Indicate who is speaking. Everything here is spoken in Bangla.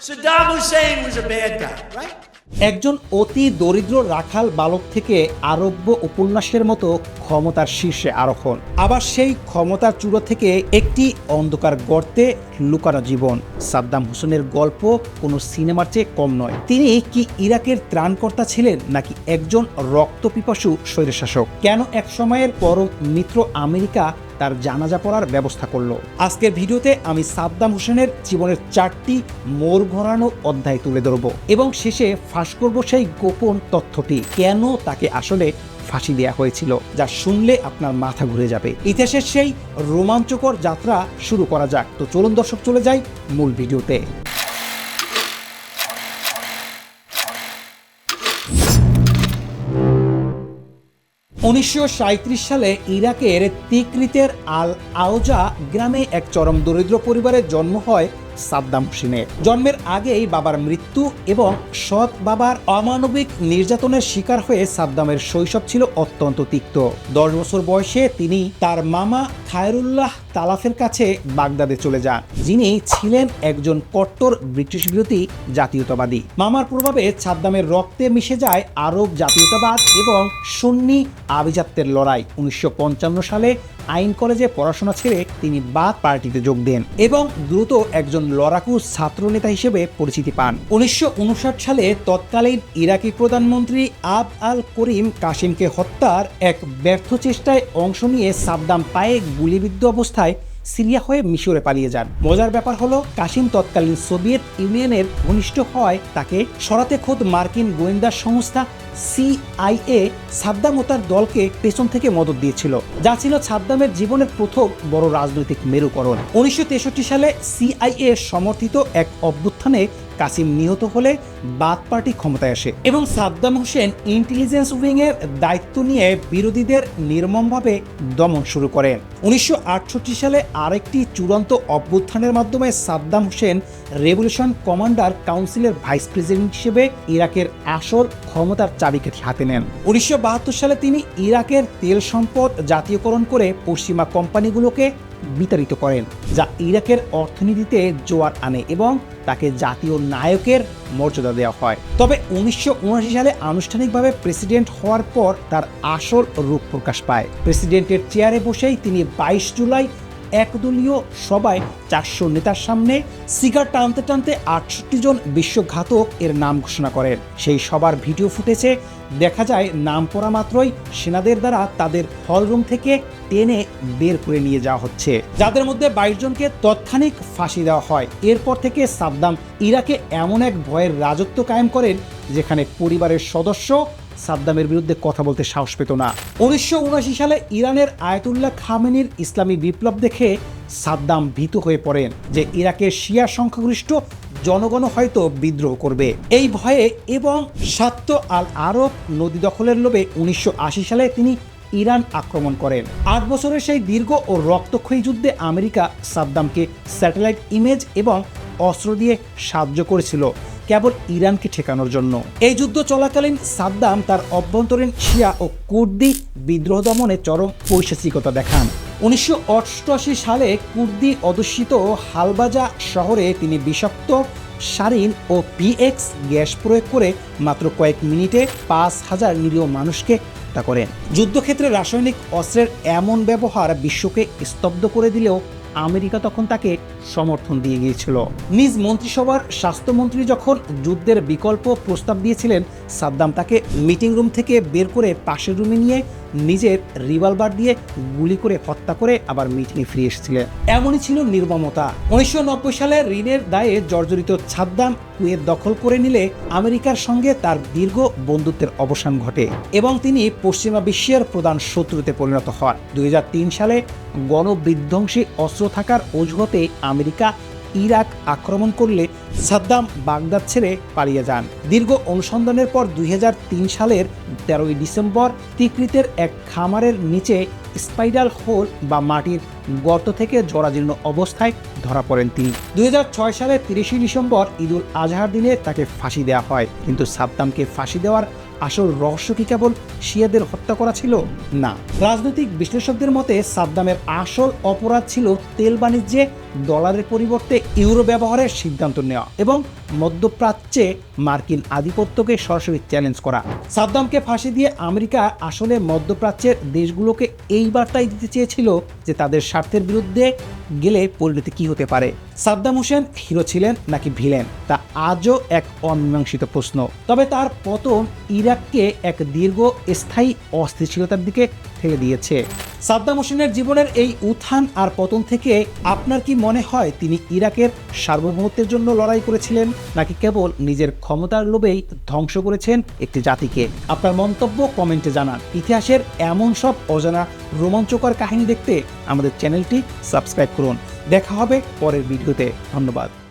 Speaker 1: Saddam Hussein was a bad guy, right?
Speaker 2: একজন অতি দরিদ্র রাখাল বালক থেকে আরব্য উপন্যাসের মতো ক্ষমতার শীর্ষে আরোহণ, আবার সেই ক্ষমতার চূড়া থেকে একটি অন্ধকার গর্তে লুকানো জীবন। সাদ্দাম হোসেনের গল্প কোনো সিনেমার চেয়ে কম নয়। তিনি কি ইরাকের ত্রাণকর্তা ছিলেন নাকি একজন রক্তপিপাসু স্বৈরশাসক? কেন এক সময়ের পরম মিত্র আমেরিকা তার জানাজা পড়ার ব্যবস্থা করলো? আজকের ভিডিওতে আমি সাদ্দাম হোসেনের জীবনের 4টি মোড় ঘোরানো অধ্যায় তুলে ধরব এবং শেষে ফাঁস করব সেই গোপন তথ্যটি, কেন তাকে আসলে ফাঁসি দেওয়া হয়েছিল, যা শুনলে আপনার মাথা ঘুরে যাবে। ইতিহাসের সেই রোমাঞ্চকর যাত্রা শুরু করা যাক। তো চলুন দর্শক, চলে যাই মূল ভিডিওতে। 1937 সালে ইরাকের তিকরিতের আল আওজা গ্রামে এক চরম দরিদ্র পরিবারে জন্ম হয় সাদ্দাম হোসেনের। জন্মের আগেই বাবার মৃত্যু এবং সৎ বাবার অমানবিক নির্যাতনের শিকার হয়ে সাদ্দামের শৈশব ছিল অত্যন্ত তিক্ত। 10 বছর বয়সে তিনি তার মামা খায়রুল্লাহ তালাফের কাছে বাগদাদে চলে যান, যিনি ছিলেন একজন কট্টর ব্রিটিশ বিরোধী জাতীয়তাবাদী। মামার প্রভাবে সাদ্দামের রক্তে মিশে যায় আরব জাতীয়তাবাদ এবং সুন্নি আভিজাত্যের লড়াই। 1955 সালে আইন কলেজে পড়াশোনা ছেড়ে তিনি বাথ পার্টিতে যোগ দেন এবং দ্রুত একজন লড়াকু ছাত্রনেতা হিসেবে পরিচিতি পান। 1959 সালে তৎকালীন ইরাকি প্রধানমন্ত্রী আব আল করিম কাসিমকে হত্যার এক ব্যর্থ চেষ্টায় অংশ নিয়ে সাদ্দাম পায়ে গুলিবিদ্ধ অবস্থায় সিরিয়া হয়ে মিশরে পালিয়ে যান। মজার ব্যাপার হলো, কাসিম তৎকালীন সোভিয়েত ইউনিয়নের ঘনিষ্ঠ হয় তাকে সরাতে খোদ মার্কিন গোয়েন্দা সংস্থা CIA সাদ্দাম ও তার দলকে পেছন থেকে মদত দিয়েছিল, যা ছিল সাদ্দামের জীবনের প্রথম বড় রাজনৈতিক মেরুকরণ। 1963 সালে CIA সমর্থিত এক অভ্যুত্থানে কাসিম নিহত হলে বাথ পার্টি ক্ষমতায় আসে এবং সাদ্দাম হোসেন ইন্টেলিজেন্স উইং এর দায়িত্ব নিয়ে বিরোধীদের নির্মমভাবে দমন শুরু করেন। 1968 সালে আরেকটি চূড়ান্ত অভ্যুত্থানের মাধ্যমে সাদ্দাম হোসেন রেভলিউশন কমান্ডার কাউন্সিলের ভাইস প্রেসিডেন্ট হিসেবে ইরাকের আসল ক্ষমতার চাবিকাঠি হাতে নেন। 1972 সালে তিনি ইরাকের তেল সম্পদ জাতীয়করণ করে পশ্চিমা কোম্পানিগুলোকে বিতাড়িত করেন, যা ইরাকের অর্থনীতিতে জোয়ার আনে এবং তাকে জাতীয় নায়কের মর্যাদা দেওয়া হয়। তবে 1979 সালে আনুষ্ঠানিকভাবে প্রেসিডেন্ট হওয়ার পর তার আসল রূপ প্রকাশ পায়। প্রেসিডেন্টের চেয়ারে বসেই তিনি 22 জুলাই একদলীয় সভায় 400 নেতার সামনে সিগার টানতে টানতে 68 জন বিশ্বঘাতক এর নাম ঘোষণা করেন। সেই সবার ভিডিও ফুটেজে দেখা যায় নাম পড়া মাত্রই সেনাদের দ্বারা তাদের হলরুম থেকে টেনে বের করে নিয়ে যাওয়া হচ্ছে, যাদের মধ্যে 22 জনকে তৎক্ষণিক ফাঁসি দেওয়া হয়। এরপর থেকে সাদ্দাম ইরাকে এমন এক ভয়ের রাজত্ব কায়েম করেন যেখানে পরিবারের সদস্য সাদ্দামের বিরুদ্ধে কথা বলতে সাহস পেত না। 1979 সালে ইরানের আয়াতুল্লাহ খামেনির ইসলামী বিপ্লব দেখে সাদ্দাম ভীত হয়ে পড়েন যে ইরাকের শিয়া সংখ্যাগরিষ্ঠ জনগণ হয়তো বিদ্রোহ করবে। এই ভয়ে এবং সাত্ত আল আরব নদী দখলের লোভে 1980 সালে তিনি ইরান আক্রমণ করেন। 8 বছরের সেই দীর্ঘ ও রক্তক্ষয়ী যুদ্ধে আমেরিকা সাদ্দামকে স্যাটেলাইট ইমেজ এবং অস্ত্র দিয়ে সাহায্য করেছিল কেবল ইরানকে ঠেকানোর জন্য। এই যুদ্ধ চলাকালীন সাদ্দাম তার অভ্যন্তরীণ শিয়া ও কুর্দি বিদ্রোহ দমনে চরম পৈশাচিকতা দেখান। 1988 সালে কুর্দি অধ্যুষিত হালবাজা শহরে তিনি বিষাক্ত সারিন ও PX গ্যাস প্রয়োগ করে মাত্র কয়েক মিনিটে 5000 নিরীহ মানুষকে হত্যা করেন। যুদ্ধক্ষেত্রে রাসায়নিক অস্ত্রের এমন ব্যবহার বিশ্বকে স্তব্ধ করে দিলেও আমেরিকা তখন তাকে সমর্থন দিয়ে গিয়েছিল। নিজ মন্ত্রিসভার স্বাস্থ্যমন্ত্রী যখন যুদ্ধের বিকল্প প্রস্তাব দিয়েছিলেন, সাদ্দাম তাকে মিটিং রুম থেকে বের করে পাশের রুমে নিয়ে নিজের রিভলভার দিয়ে গুলি করে হত্যা করে আবার মিটিংয়ে ফিরে এসেছিলেন। এমনই ছিল নির্মমতা। 1990 সালে ঋণের দায়ে জর্জরিত সাদ্দাম কুয়েত দখল করে নিলে আমেরিকার সঙ্গে তার দীর্ঘ বন্ধুত্বের অবসান ঘটে এবং তিনি পশ্চিমা বিশ্বের প্রধান শত্রুতে পরিণত হন। 2003 সালে গণবিধ্বংসী অস্ত্র থাকার অজুহাতে আমেরিকা ইরাক আক্রমণ করলে সাদ্দাম বাগদাদ ছেড়ে পালিয়ে যান। দীর্ঘ অনুসন্ধানের পর 2003 সালের 13 ডিসেম্বর তিকরিতের এক খামারের নিচে স্পাইডাল হোল বা মাটির গর্ত থেকে জরাজীর্ণ অবস্থায় ধরা পড়েন তিনি। 2006 সালের 30 ডিসেম্বর ঈদুল আজহার দিনে তাকে ফাঁসি দেওয়া হয়, কিন্তু সাদ্দামকে ফাঁসি দেওয়ার আসল রহস্য কি কেবল শিয়াদের হত্যা করা ছিল? না, রাজনৈতিক বিশ্লেষকদের মতে সাদ্দামের আসল অপরাধ ছিল তেল বাণিজ্যে ডলারের পরিবর্তে ইউরো ব্যবহারের সিদ্ধান্ত নেওয়া এবং মধ্যপ্রাচ্যে মার্কিন আধিপত্যকে সরাসরি চ্যালেঞ্জ করা। সাদ্দামকে ফাঁসি দিয়ে আমেরিকা আসলে মধ্যপ্রাচ্যের দেশগুলোকে এই বার্তাই দিতে চেয়েছিল যে তাদের স্বার্থের বিরুদ্ধে গেলে পরিণতি কি হতে পারে। সাদ্দাম হোসেন হিরো ছিলেন নাকি ভিলেন, তা আজও এক অমীমাংসিত প্রশ্ন। তবে তার পতন ইরাককে এক দীর্ঘ স্থায়ী অস্থিতিশীলতার দিকে ঠেলে দিয়েছে। সাদ্দাম হোসেনের জীবনের এই উত্থান আর পতন থেকে আপনার কি মনে হয় তিনি ইরাকের সার্বভৌমত্বের জন্য লড়াই করেছিলেন, নাকি কেবল নিজের ক্ষমতার লোভেই ধ্বংস করেছেন একটি জাতিকে? আপনার মন্তব্য কমেন্টে জানান। ইতিহাসের এমন সব অজানা রোমাঞ্চকর কাহিনী দেখতে আমাদের চ্যানেলটি সাবস্ক্রাইব করুন। দেখা হবে পরের ভিডিওতে। ধন্যবাদ।